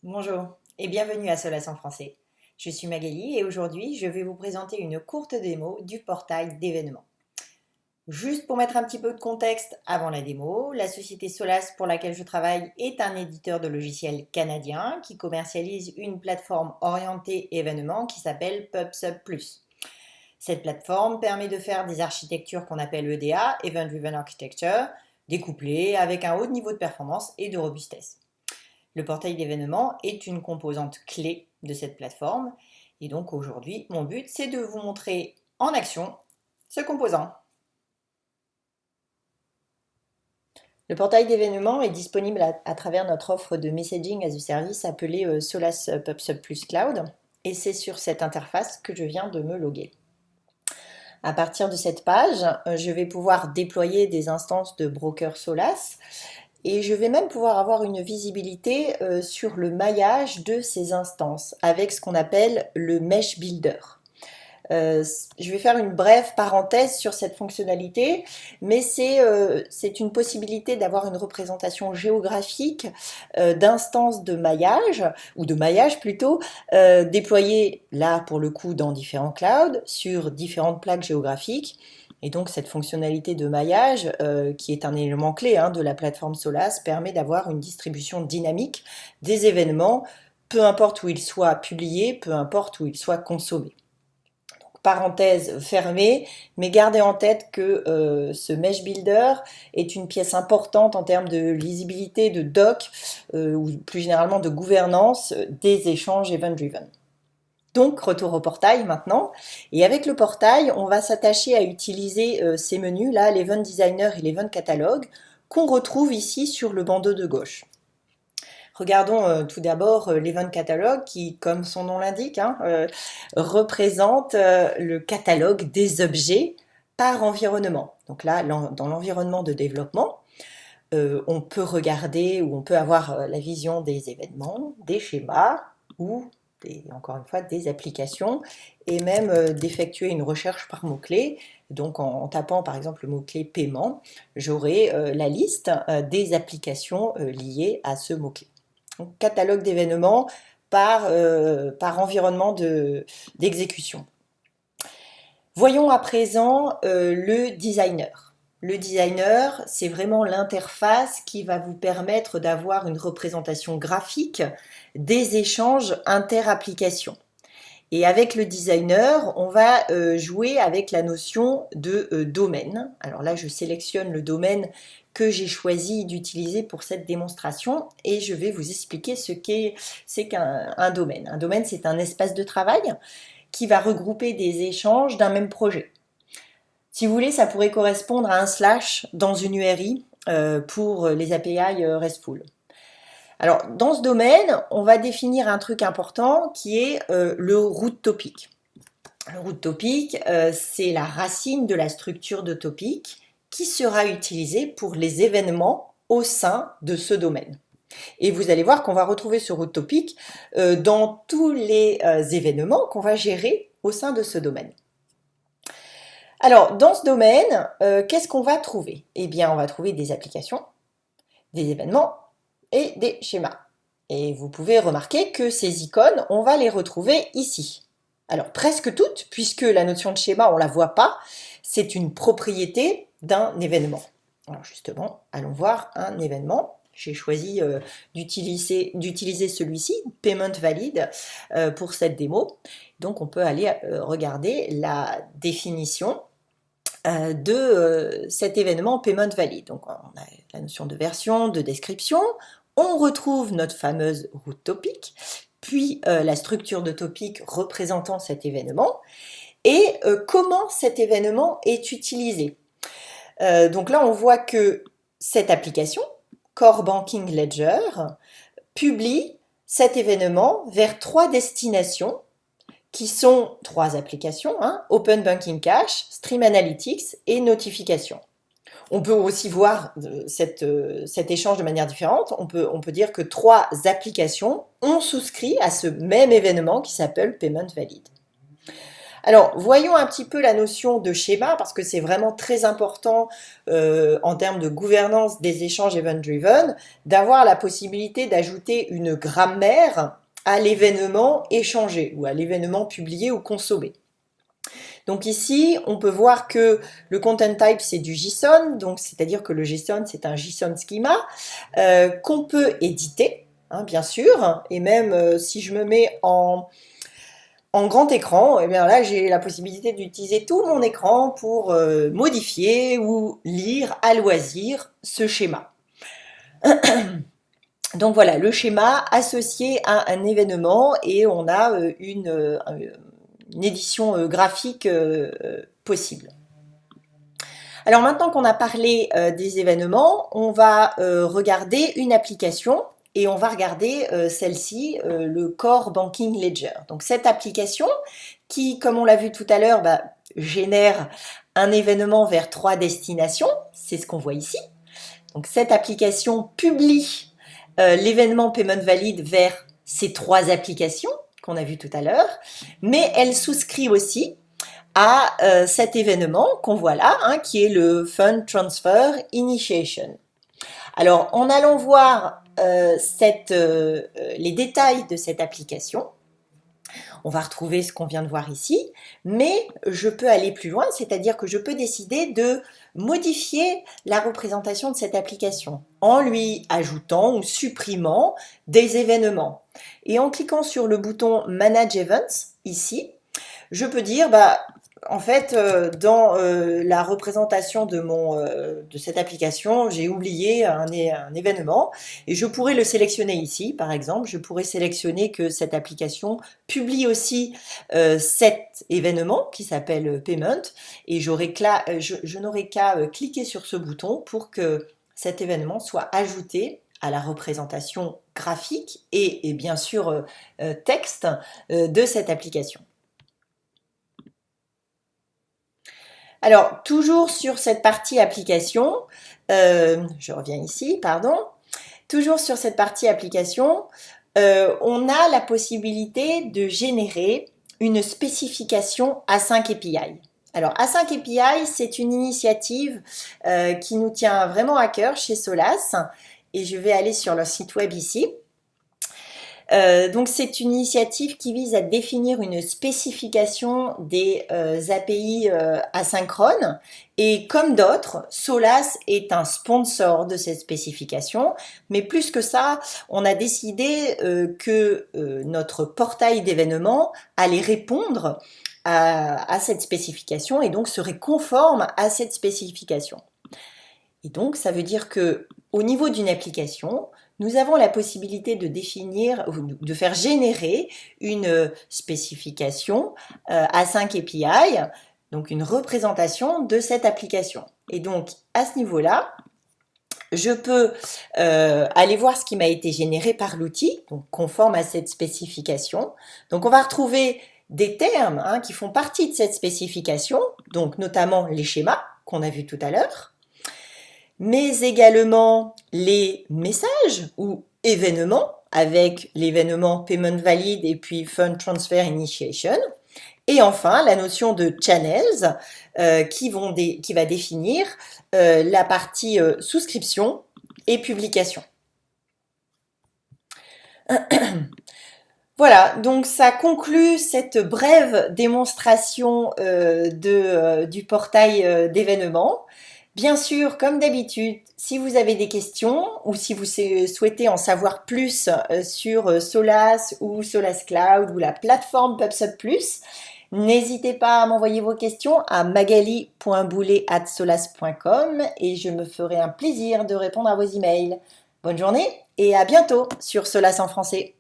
Bonjour et bienvenue à Solace en français. Je suis Magali et aujourd'hui je vais vous présenter une courte démo du portail d'événements. Juste pour mettre un petit peu de contexte avant la démo, la société Solace pour laquelle je travaille est un éditeur de logiciels canadien qui commercialise une plateforme orientée événements qui s'appelle PubSub Plus. Cette plateforme permet de faire des architectures qu'on appelle EDA, Event Driven Architecture, découplées avec un haut niveau de performance et de robustesse. Le portail d'événements est une composante clé de cette plateforme. Et donc aujourd'hui, mon but, c'est de vous montrer en action ce composant. Le portail d'événements est disponible à travers notre offre de messaging as a service appelée Solace PubSub Plus Cloud. Et c'est sur cette interface que je viens de me loguer. À partir de cette page, je vais pouvoir déployer des instances de broker Solace et je vais même pouvoir avoir une visibilité sur le maillage de ces instances avec ce qu'on appelle le Mesh Builder. Je vais faire une brève parenthèse sur cette fonctionnalité, mais c'est une possibilité d'avoir une représentation géographique d'instances de maillage, ou de maillage plutôt, déployées là pour le coup dans différents clouds, sur différentes plaques géographiques. Et donc cette fonctionnalité de maillage, qui est un élément clé de la plateforme Solace, permet d'avoir une distribution dynamique des événements, peu importe où ils soient publiés, peu importe où ils soient consommés. Parenthèse fermée, mais gardez en tête que ce Mesh Builder est une pièce importante en termes de lisibilité, de doc, ou plus généralement de gouvernance des échanges event-driven. Donc, retour au portail maintenant. Et avec le portail, on va s'attacher à utiliser ces menus-là, l'Event Designer et l'Event Catalog, qu'on retrouve ici sur le bandeau de gauche. Regardons tout d'abord l'Event Catalog qui, comme son nom l'indique, représente le catalogue des objets par environnement. Donc là, dans l'environnement de développement, on peut regarder ou on peut avoir la vision des événements, des schémas ou encore une fois des applications et même d'effectuer une recherche par mots-clés. Donc en tapant par exemple le mot-clé paiement, j'aurai la liste des applications liées à ce mot-clé. Donc, catalogue d'événements par environnement d'exécution. Voyons à présent le designer. Le designer, c'est vraiment l'interface qui va vous permettre d'avoir une représentation graphique des échanges inter-applications. Et avec le designer, on va jouer avec la notion de domaine. Alors là, je sélectionne le domaine que j'ai choisi d'utiliser pour cette démonstration et je vais vous expliquer ce c'est qu'un domaine. Un domaine, c'est un espace de travail qui va regrouper des échanges d'un même projet. Si vous voulez, ça pourrait correspondre à un slash dans une URI pour les API RESTful. Alors, dans ce domaine, on va définir un truc important qui est le root topic. Le root topic, c'est la racine de la structure de topic qui sera utilisée pour les événements au sein de ce domaine. Et vous allez voir qu'on va retrouver ce root topic dans tous les événements qu'on va gérer au sein de ce domaine. Alors, dans ce domaine, qu'est-ce qu'on va trouver? Eh bien, on va trouver des applications, des événements et des schémas. Et vous pouvez remarquer que ces icônes, on va les retrouver ici. Alors, presque toutes, puisque la notion de schéma, on ne la voit pas, c'est une propriété d'un événement. Alors justement, allons voir un événement. J'ai choisi d'utiliser celui-ci, Payment Valid, pour cette démo. Donc, on peut aller regarder la définition de cet événement Payment Valid. Donc, on a la notion de version, de description. On retrouve notre fameuse root topic, puis la structure de topic représentant cet événement et comment cet événement est utilisé. Donc là, on voit que cette application, Core Banking Ledger, publie cet événement vers 3 destinations qui sont 3 applications, Open Banking Cache, Stream Analytics et Notification. On peut aussi voir cet échange de manière différente. On peut dire que 3 applications ont souscrit à ce même événement qui s'appelle Payment Valid. Alors, voyons un petit peu la notion de schéma, parce que c'est vraiment très important en termes de gouvernance des échanges event-driven, d'avoir la possibilité d'ajouter une grammaire à l'événement échangé, ou à l'événement publié ou consommé. Donc ici, on peut voir que le content type, c'est du JSON, donc c'est-à-dire que le JSON, c'est un JSON schema qu'on peut éditer, hein, bien sûr, et même si je me mets en grand écran, et bien là, j'ai la possibilité d'utiliser tout mon écran pour modifier ou lire à loisir ce schéma. Donc voilà, le schéma associé à un événement et on a une édition graphique possible. Alors maintenant qu'on a parlé des événements, on va regarder une application et on va regarder celle-ci, le Core Banking Ledger. Donc cette application qui, comme on l'a vu tout à l'heure, génère un événement vers 3 destinations, c'est ce qu'on voit ici. Donc cette application publie l'événement Payment Valid vers ces 3 applications qu'on a vu tout à l'heure, mais elle souscrit aussi à cet événement qu'on voit là, hein, qui est le Fund Transfer Initiation. Alors, en allant voir les détails de cette application, on va retrouver ce qu'on vient de voir ici, mais je peux aller plus loin, c'est-à-dire que je peux décider de modifier la représentation de cette application en lui ajoutant ou supprimant des événements. Et en cliquant sur le bouton Manage Events, ici, je peux dire, en fait, dans la représentation de cette application, j'ai oublié un événement et je pourrais le sélectionner ici, par exemple. Je pourrais sélectionner que cette application publie aussi cet événement qui s'appelle Payment et je n'aurai qu'à cliquer sur ce bouton pour que cet événement soit ajouté à la représentation graphique et bien sûr texte de cette application. Alors, toujours sur cette partie application, je reviens ici, pardon. Toujours sur cette partie application, on a la possibilité de générer une spécification Async API. Alors, Async API, c'est une initiative qui nous tient vraiment à cœur chez Solas. Et je vais aller sur leur site web ici. Donc c'est une initiative qui vise à définir une spécification des API asynchrones et comme d'autres, Solas est un sponsor de cette spécification, mais plus que ça, on a décidé que notre portail d'événements allait répondre à cette spécification et donc serait conforme à cette spécification. Et donc ça veut dire que au niveau d'une application, nous avons la possibilité de définir, de faire générer une spécification Async API, donc une représentation de cette application. Et donc, à ce niveau-là, je peux aller voir ce qui m'a été généré par l'outil, donc conforme à cette spécification. Donc, on va retrouver des termes qui font partie de cette spécification, donc notamment les schémas qu'on a vus tout à l'heure, mais également les messages ou événements avec l'événement Payment Valid et puis Fund Transfer Initiation. Et enfin, la notion de channels qui va définir la partie souscription et publication. Voilà, donc ça conclut cette brève démonstration du portail d'événements. Bien sûr, comme d'habitude, si vous avez des questions ou si vous souhaitez en savoir plus sur Solas ou Solas Cloud ou la plateforme PubSub+, n'hésitez pas à m'envoyer vos questions à magali.boulet@solas.com et je me ferai un plaisir de répondre à vos emails. Bonne journée et à bientôt sur Solas en français.